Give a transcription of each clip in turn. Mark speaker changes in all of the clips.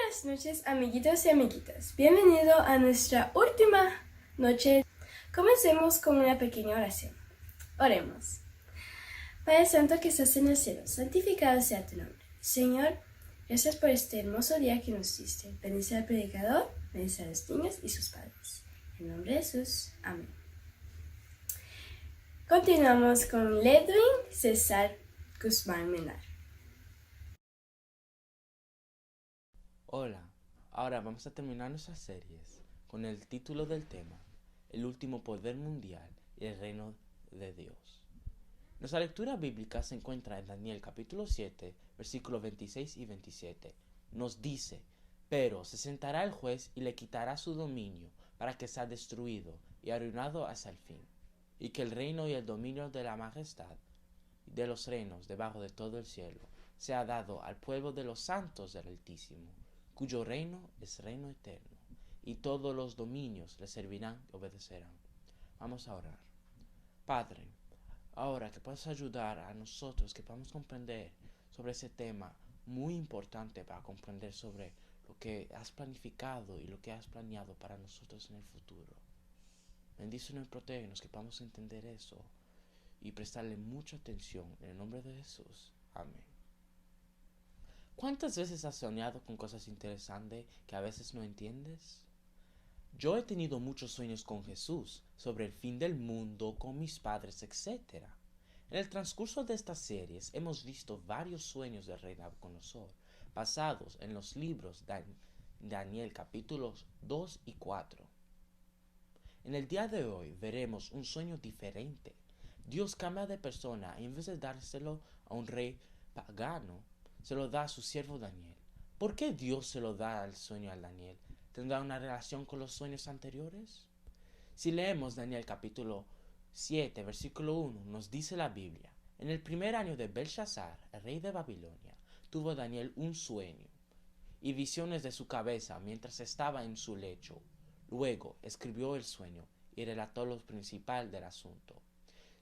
Speaker 1: Buenas noches, amiguitos y amiguitas. Bienvenido a nuestra última noche. Comencemos con una pequeña oración. Oremos. Padre Santo que estás en el cielo, santificado sea tu nombre. Señor, gracias por este hermoso día que nos diste. Bendice al predicador, bendice a los niños y sus padres. En nombre de Jesús. Amén. Continuamos con Ledwin César Guzmán Menar.
Speaker 2: Hola, ahora vamos a terminar nuestras series con el título del tema, El último poder mundial y el reino de Dios. Nuestra lectura bíblica se encuentra en Daniel capítulo 7, versículos 26 y 27. Nos dice, pero se sentará el juez y le quitará su dominio para que sea destruido y arruinado hasta el fin, y que el reino y el dominio de la majestad de los reinos debajo de todo el cielo sea dado al pueblo de los santos del Altísimo, cuyo reino es reino eterno, y todos los dominios le servirán y obedecerán. Vamos a orar. Padre, ahora que puedas ayudar a nosotros, que podamos comprender sobre ese tema muy importante para comprender sobre lo que has planificado y lo que has planeado para nosotros en el futuro. Bendícenos y protégenos, que podamos entender eso y prestarle mucha atención en el nombre de Jesús. Amén. ¿Cuántas veces has soñado con cosas interesantes que a veces no entiendes? Yo he tenido muchos sueños con Jesús, sobre el fin del mundo, con mis padres, etc. En el transcurso de estas series hemos visto varios sueños del rey Nabucodonosor, basados en los libros de Daniel capítulos 2 y 4. En el día de hoy veremos un sueño diferente. Dios cambia de persona y en vez de dárselo a un rey pagano, se lo da a su siervo Daniel. ¿Por qué Dios se lo da al sueño a Daniel? ¿Tendrá una relación con los sueños anteriores? Si leemos Daniel capítulo 7, versículo 1, nos dice la Biblia, en el primer año de Belshazzar, el rey de Babilonia, tuvo Daniel un sueño y visiones de su cabeza mientras estaba en su lecho. Luego escribió el sueño y relató lo principal del asunto.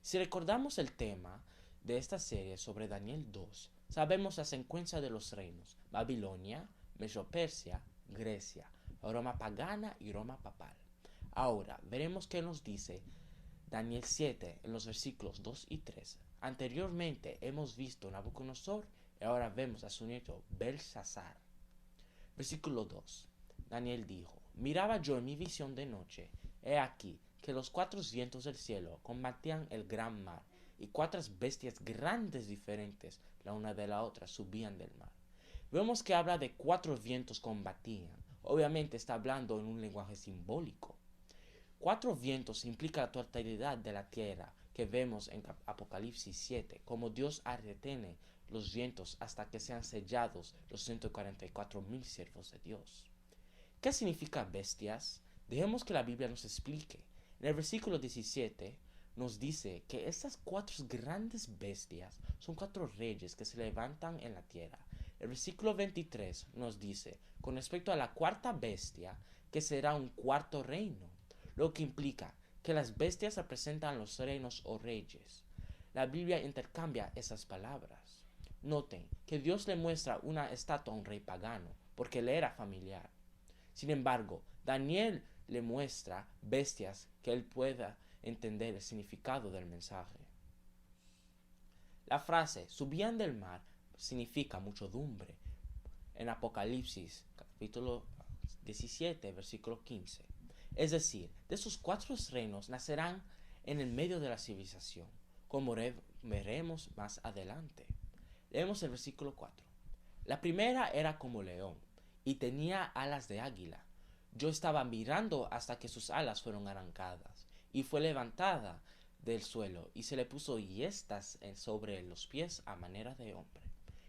Speaker 2: Si recordamos el tema de esta serie sobre Daniel 2, sabemos la secuencia de los reinos: Babilonia, Mesopersia, Grecia, Roma pagana y Roma papal. Ahora veremos qué nos dice Daniel 7 en los versículos 2 y 3. Anteriormente hemos visto Nabucodonosor y ahora vemos a su nieto Belshazzar. Versículo 2. Daniel dijo, miraba yo en mi visión de noche, he aquí que los cuatro vientos del cielo combatían el gran mar, y cuatro bestias grandes diferentes la una de la otra subían del mar. Vemos que habla de cuatro vientos combatían. Obviamente está hablando en un lenguaje simbólico. Cuatro vientos implica la totalidad de la tierra que vemos en Apocalipsis 7, como Dios retiene los vientos hasta que sean sellados los 144,000 siervos de Dios. ¿Qué significa bestias? Dejemos que la Biblia nos explique. En el versículo 17 nos dice que estas cuatro grandes bestias son cuatro reyes que se levantan en la tierra. El versículo 23 nos dice, con respecto a la cuarta bestia, que será un cuarto reino, lo que implica que las bestias representan los reinos o reyes. La Biblia intercambia esas palabras. Noten que Dios le muestra una estatua a un rey pagano, porque le era familiar. Sin embargo, Daniel le muestra bestias que él pueda entender el significado del mensaje. La frase subían del mar significa muchedumbre. En Apocalipsis capítulo 17, versículo 15. Es decir, de esos cuatro reinos nacerán en el medio de la civilización, como veremos más adelante. Leemos el versículo 4. La primera era como león y tenía alas de águila. Yo estaba mirando hasta que sus alas fueron arrancadas y fue levantada del suelo y se le puso yestas sobre los pies a manera de hombre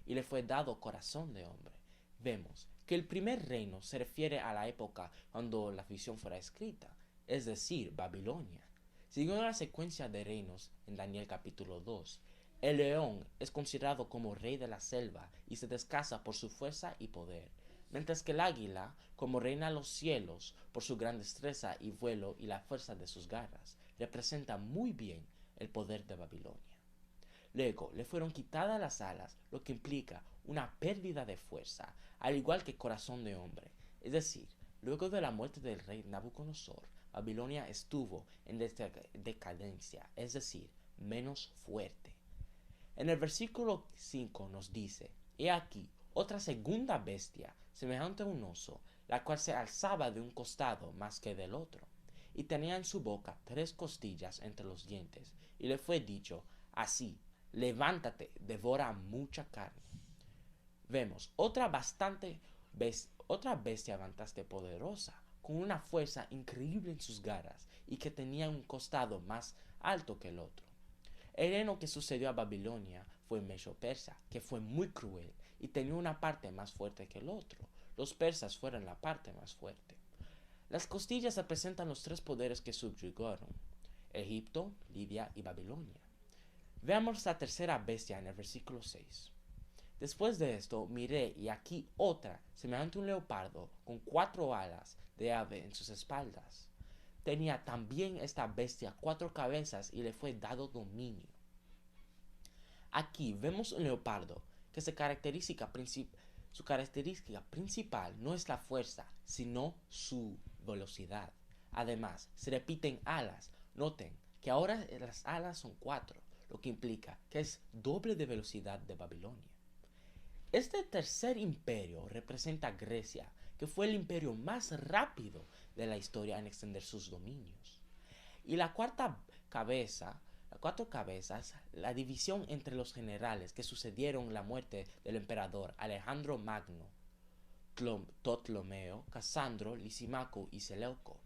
Speaker 2: y le fue dado corazón de hombre. Vemos que el primer reino se refiere a la época cuando la visión fuera escrita, es decir, Babilonia. Siguiendo la secuencia de reinos en Daniel capítulo 2, el león es considerado como rey de la selva y se descansa por su fuerza y poder, mientras que el águila, como reina de los cielos por su gran destreza y vuelo y la fuerza de sus garras, representa muy bien el poder de Babilonia. Luego le fueron quitadas las alas, lo que implica una pérdida de fuerza, al igual que corazón de hombre. Es decir, luego de la muerte del rey Nabucodonosor, Babilonia estuvo en decadencia, es decir, menos fuerte. En el versículo 5 nos dice: He aquí otra segunda bestia, semejante a un oso, la cual se alzaba de un costado más que del otro, y tenía en su boca 3 costillas entre los dientes, y le fue dicho así: levántate, devora mucha carne. Vemos otra bestia bastante poderosa, con una fuerza increíble en sus garras, y que tenía un costado más alto que el otro. El reino que sucedió a Babilonia fue Medo-Persa, que fue muy cruel y tenía una parte más fuerte que el otro. Los persas fueron la parte más fuerte. Las costillas representan los 3 poderes que subyugaron: Egipto, Lidia y Babilonia. Veamos la tercera bestia en el versículo 6. Después de esto miré, y aquí otra, semejante a un leopardo, con 4 alas de ave en sus espaldas. Tenía también esta bestia 4 cabezas, y le fue dado dominio. Aquí vemos un leopardo que su característica principal no es la fuerza, sino su velocidad. Además, se repiten alas. Noten que ahora las alas son 4, lo que implica que es doble de velocidad de Babilonia. Este tercer imperio representa a Grecia, que fue el imperio más rápido de la historia en extender sus dominios. Y las 4 cabezas, la división entre los generales que sucedieron la muerte del emperador Alejandro Magno, Ptolomeo, Casandro, Lisímaco y Seleuco.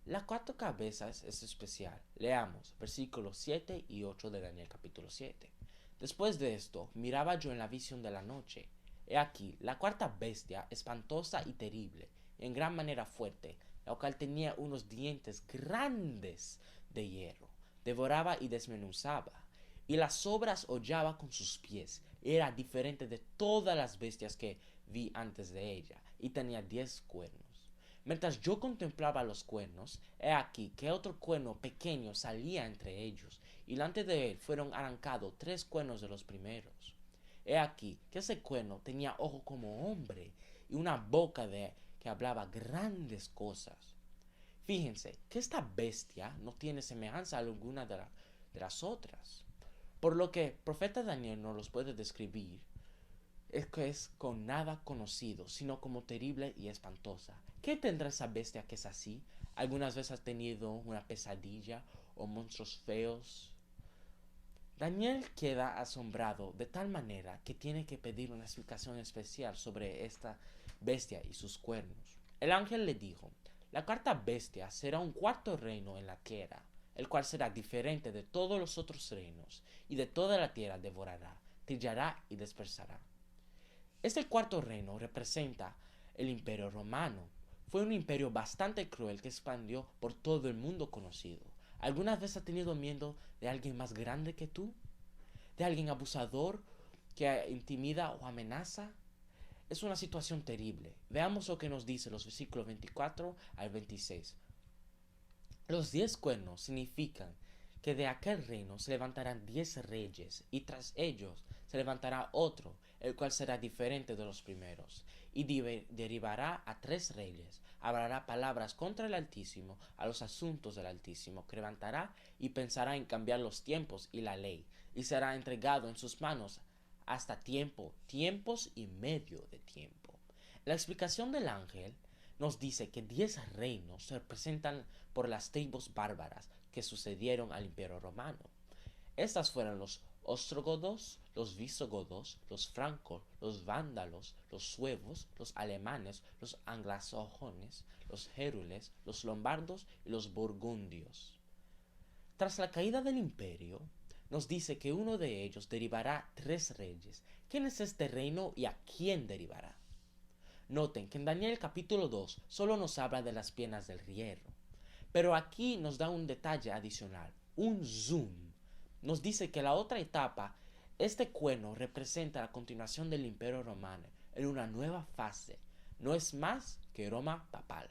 Speaker 2: Las 4 cabezas es especial. Leamos versículos 7 y 8 de Daniel capítulo 7. Después de esto, miraba yo en la visión de la noche. He aquí, la 4ª bestia, espantosa y terrible, en gran manera fuerte, la cual tenía unos dientes grandes de hierro, devoraba y desmenuzaba, y las sobras hollaba con sus pies. Era diferente de todas las bestias que vi antes de ella, y tenía 10 cuernos. Mientras yo contemplaba los cuernos, he aquí que otro cuerno pequeño salía entre ellos, y delante de él fueron arrancados 3 cuernos de los primeros. He aquí que ese cuerno tenía ojo como hombre, y una boca que hablaba grandes cosas. Fíjense que esta bestia no tiene semejanza alguna de las otras, por lo que el profeta Daniel no los puede describir. Es que es con nada conocido, sino como terrible y espantosa. ¿Qué tendrá esa bestia que es así? ¿Algunas veces has tenido una pesadilla o monstruos feos? Daniel queda asombrado de tal manera que tiene que pedir una explicación especial sobre esta bestia y sus cuernos. El ángel le dijo: la 4ª bestia será un 4º reino en la tierra, el cual será diferente de todos los otros reinos, y de toda la tierra devorará, trillará y dispersará. Este 4º reino representa el Imperio Romano. Fue un imperio bastante cruel que expandió por todo el mundo conocido. ¿Alguna vez has tenido miedo de alguien más grande que tú? ¿De alguien abusador que intimida o amenaza? Es una situación terrible. Veamos lo que nos dice los versículos 24 al 26. Los 10 cuernos significan que de aquel reino se levantarán 10 reyes, y tras ellos se levantará otro, el cual será diferente de los primeros, y derivará a 3 reyes. Hablará palabras contra el Altísimo, a los asuntos del Altísimo, que levantará y pensará en cambiar los tiempos y la ley, y será entregado en sus manos hasta tiempos y medio de tiempo. La explicación del ángel nos dice que 10 reinos se representan por las tribus bárbaras que sucedieron al Imperio Romano. Estas fueron los ostrogodos, los visigodos, los francos, los vándalos, los suevos, los alemanes, los anglosajones, los gérules, los lombardos y los burgundios. Tras la caída del imperio, nos dice que uno de ellos derivará 3 reyes. ¿Quién es este reino y a quién derivará? Noten que en Daniel capítulo 2 solo nos habla de las piernas del hierro, pero aquí nos da un detalle adicional, un zoom. Nos dice que la otra etapa, este cuerno representa la continuación del Imperio Romano en una nueva fase. No es más que Roma papal.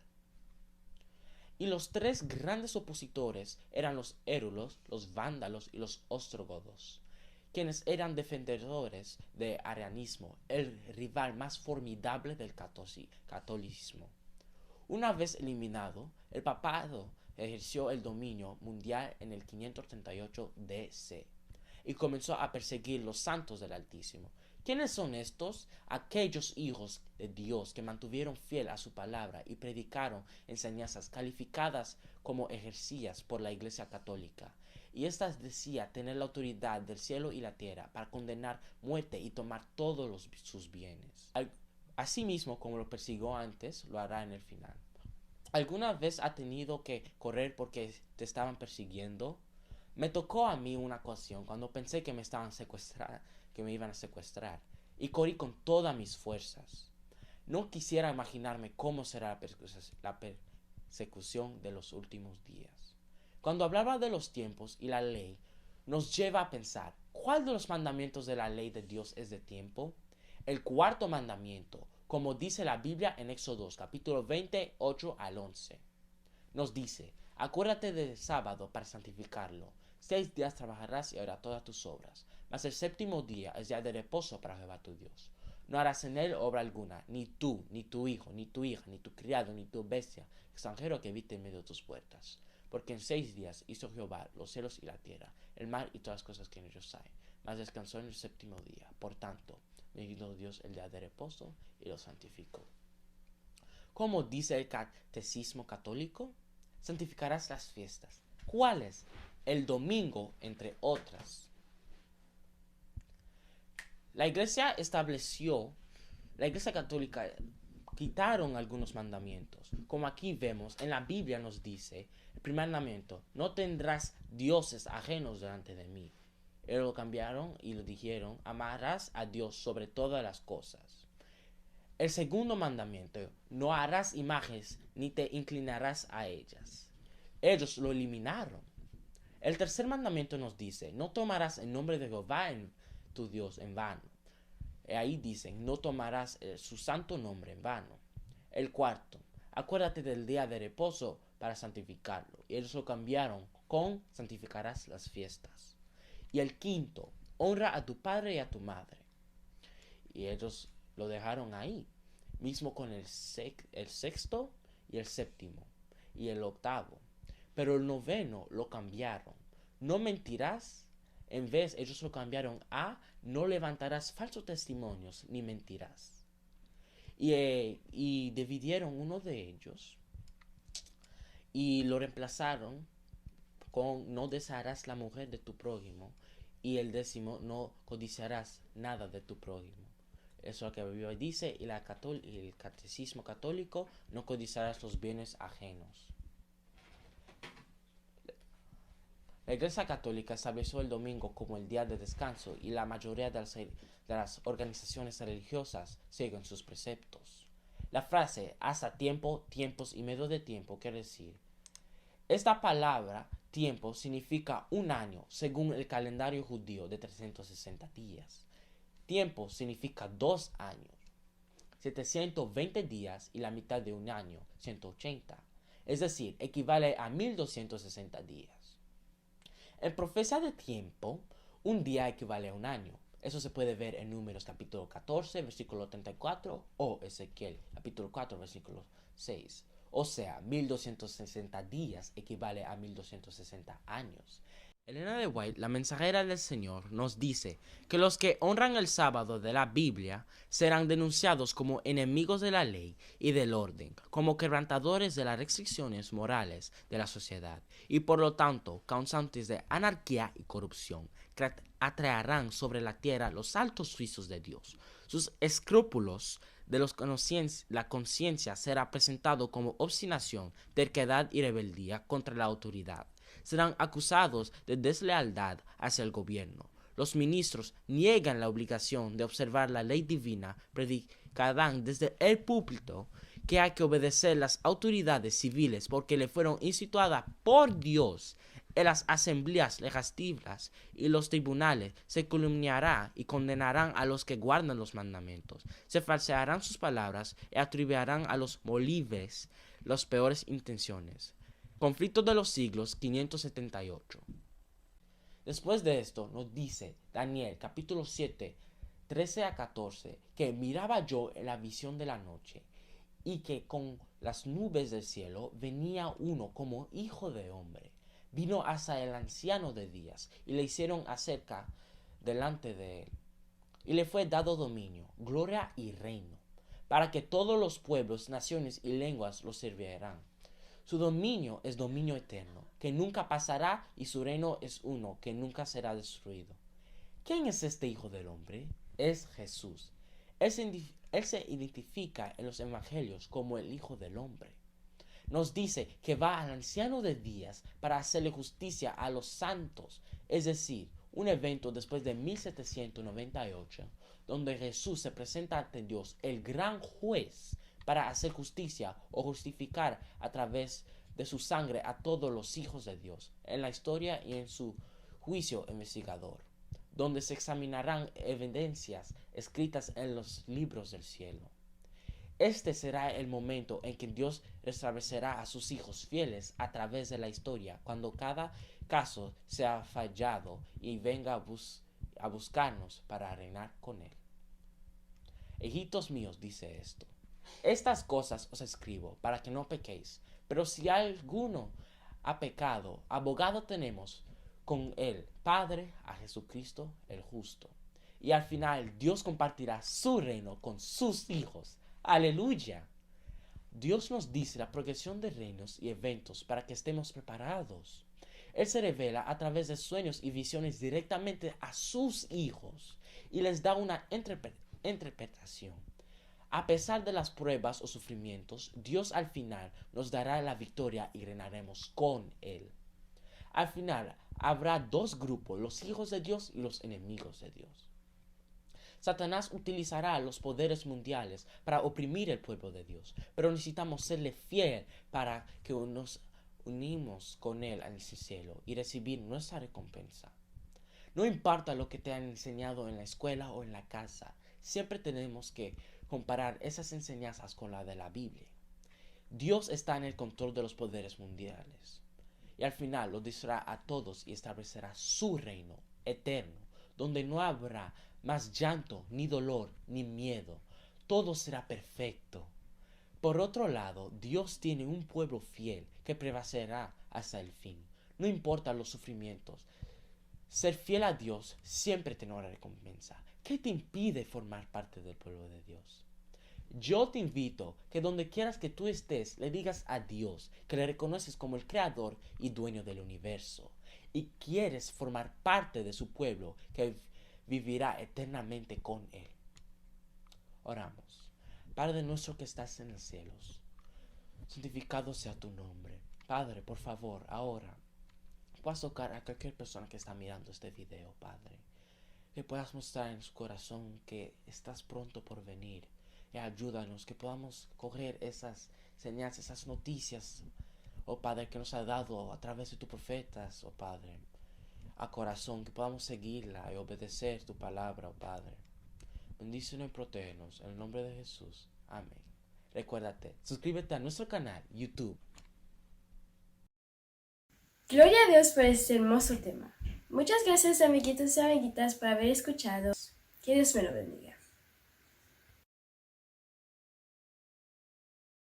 Speaker 2: Y los 3 grandes opositores eran los érulos, los vándalos y los ostrogodos. quienes eran defensores del arianismo, el rival más formidable del catolicismo. Una vez eliminado, el papado ejerció el dominio mundial en el 538 DC y comenzó a perseguir los santos del Altísimo. ¿Quiénes son estos? Aquellos hijos de Dios que mantuvieron fiel a su palabra y predicaron enseñanzas calificadas como heresías por la Iglesia Católica. Y estas decía tener la autoridad del cielo y la tierra para condenar muerte y tomar todos sus bienes. Asimismo, como lo persiguió antes, lo hará en el final. ¿Alguna vez ha tenido que correr porque te estaban persiguiendo? Me tocó a mí una ocasión cuando pensé que me iban a secuestrar, y corrí con todas mis fuerzas. No quisiera imaginarme cómo será la persecución de los últimos días. Cuando hablaba de los tiempos y la ley, nos lleva a pensar, ¿cuál de los mandamientos de la ley de Dios es de tiempo? El cuarto mandamiento, como dice la Biblia en Éxodo 2, capítulo 28 al 11. Nos dice, acuérdate del sábado para santificarlo. 6 días trabajarás y harás todas tus obras, mas el séptimo día es día de reposo para Jehová tu Dios. No harás en él obra alguna, ni tú, ni tu hijo, ni tu hija, ni tu criado, ni tu bestia, extranjero que habite en medio de tus puertas. Porque en 6 días hizo Jehová los cielos y la tierra, el mar y todas las cosas que en ellos hay, mas descansó en el séptimo día. Por tanto, bendijo Dios el día de reposo y lo santificó. Como dice el catecismo católico, santificarás las fiestas. ¿Cuáles? El domingo, entre otras. La Iglesia Católica quitaron algunos mandamientos. Como aquí vemos, en la Biblia nos dice, el primer mandamiento, no tendrás dioses ajenos delante de mí. Ellos lo cambiaron y lo dijeron, amarás a Dios sobre todas las cosas. El segundo mandamiento, no harás imágenes ni te inclinarás a ellas. Ellos lo eliminaron. El tercer mandamiento nos dice, no tomarás el nombre de Jehová tu Dios en vano. Ahí dicen, no tomarás su santo nombre en vano. El cuarto, acuérdate del día de reposo para santificarlo. Y ellos lo cambiaron con santificarás las fiestas. Y el quinto, honra a tu padre y a tu madre. Y ellos lo dejaron ahí, mismo con el sexto y el séptimo y el octavo. Pero el noveno lo cambiaron. No mentirás. En vez, ellos lo cambiaron a no levantarás falsos testimonios ni mentirás. Y dividieron uno de ellos y lo reemplazaron con no desearás la mujer de tu prójimo. Y el décimo, no codiciarás nada de tu prójimo. Eso es lo que la Biblia dice. Y el catecismo católico, no codiciarás los bienes ajenos. La Iglesia Católica estableció el domingo como el día de descanso y la mayoría de las organizaciones religiosas siguen sus preceptos. La frase hasta tiempo, tiempos y medio de tiempo quiere decir, esta palabra tiempo significa un año según el calendario judío de 360 días. Tiempo significa 2 años, 720 días y la mitad de un año, 180. Es decir, equivale a 1260 días. En profecía de tiempo, un día equivale a un año. Eso se puede ver en Números capítulo 14, versículo 34 o Ezequiel capítulo 4, versículo 6. O sea, 1260 días equivale a 1260 años. Elena de White, la mensajera del Señor, nos dice que los que honran el sábado de la Biblia serán denunciados como enemigos de la ley y del orden, como quebrantadores de las restricciones morales de la sociedad y por lo tanto causantes de anarquía y corrupción, que atraerán sobre la tierra los altos juicios de Dios. Sus escrúpulos de la conciencia será presentado como obstinación, terquedad y rebeldía contra la autoridad. Serán acusados de deslealtad hacia el gobierno. Los ministros niegan la obligación de observar la ley divina, predicarán desde el púlpito que hay que obedecer las autoridades civiles porque le fueron instituidas por Dios. En las asambleas legislativas y los tribunales se calumniará y condenarán a los que guardan los mandamientos. Se falsearán sus palabras y atribuirán a los molibres las peores intenciones. Conflicto de los siglos 578. Después de esto nos dice Daniel capítulo 7, 13 a 14, que miraba yo en la visión de la noche, y que con las nubes del cielo venía uno como hijo de hombre. Vino hasta el anciano de días, y le hicieron acerca delante de él. Y le fue dado dominio, gloria y reino, para que todos los pueblos, naciones y lenguas lo sirvieran. Su dominio es dominio eterno, que nunca pasará, y su reino es uno, que nunca será destruido. ¿Quién es este Hijo del Hombre? Es Jesús. Él se identifica en los evangelios como el Hijo del Hombre. Nos dice que va al anciano de días para hacerle justicia a los santos, es decir, un evento después de 1798, donde Jesús se presenta ante Dios, el gran juez, para hacer justicia o justificar a través de su sangre a todos los hijos de Dios, en la historia y en su juicio investigador, donde se examinarán evidencias escritas en los libros del cielo. Este será el momento en que Dios restablecerá a sus hijos fieles a través de la historia, cuando cada caso sea fallado y venga a buscarnos para reinar con él. Hijitos míos, dice esto: estas cosas os escribo para que no pequéis, pero si alguno ha pecado, abogado tenemos con el Padre, a Jesucristo el justo. Y al final Dios compartirá su reino con sus hijos. ¡Aleluya! Dios nos dice la progresión de reinos y eventos para que estemos preparados. Él se revela a través de sueños y visiones directamente a sus hijos y les da una interpretación. A pesar de las pruebas o sufrimientos, Dios al final nos dará la victoria y reinaremos con Él. Al final habrá dos grupos, los hijos de Dios y los enemigos de Dios. Satanás utilizará los poderes mundiales para oprimir el pueblo de Dios, pero necesitamos serle fiel para que nos unimos con Él al cielo y recibir nuestra recompensa. No importa lo que te han enseñado en la escuela o en la casa, siempre tenemos que comparar esas enseñanzas con la de la Biblia. Dios está en el control de los poderes mundiales y al final los destruirá a todos y establecerá su reino eterno, donde no habrá más llanto, ni dolor, ni miedo. Todo será perfecto. Por otro lado, Dios tiene un pueblo fiel que prevalecerá hasta el fin. No importa los sufrimientos. Ser fiel a Dios siempre tendrá una recompensa. ¿Qué te impide formar parte del pueblo de Dios? Yo te invito que donde quieras que tú estés, le digas a Dios que le reconoces como el creador y dueño del universo, y quieres formar parte de su pueblo que vivirá eternamente con Él. Oramos. Padre nuestro que estás en los cielos, santificado sea tu nombre. Padre, por favor, ahora puedas tocar a cualquier persona que está mirando este video, Padre. Que puedas mostrar en su corazón que estás pronto por venir. Y ayúdanos, que podamos coger esas señales, esas noticias, oh Padre, que nos ha dado a través de tus profetas, oh Padre, a corazón, que podamos seguirla y obedecer tu palabra, oh Padre. Bendícenos y protégenos, en el nombre de Jesús. Amén. Recuérdate, suscríbete a nuestro canal YouTube.
Speaker 1: Gloria a Dios por este hermoso tema. Muchas gracias, amiguitos y amiguitas, por haber escuchado. Que Dios me lo bendiga.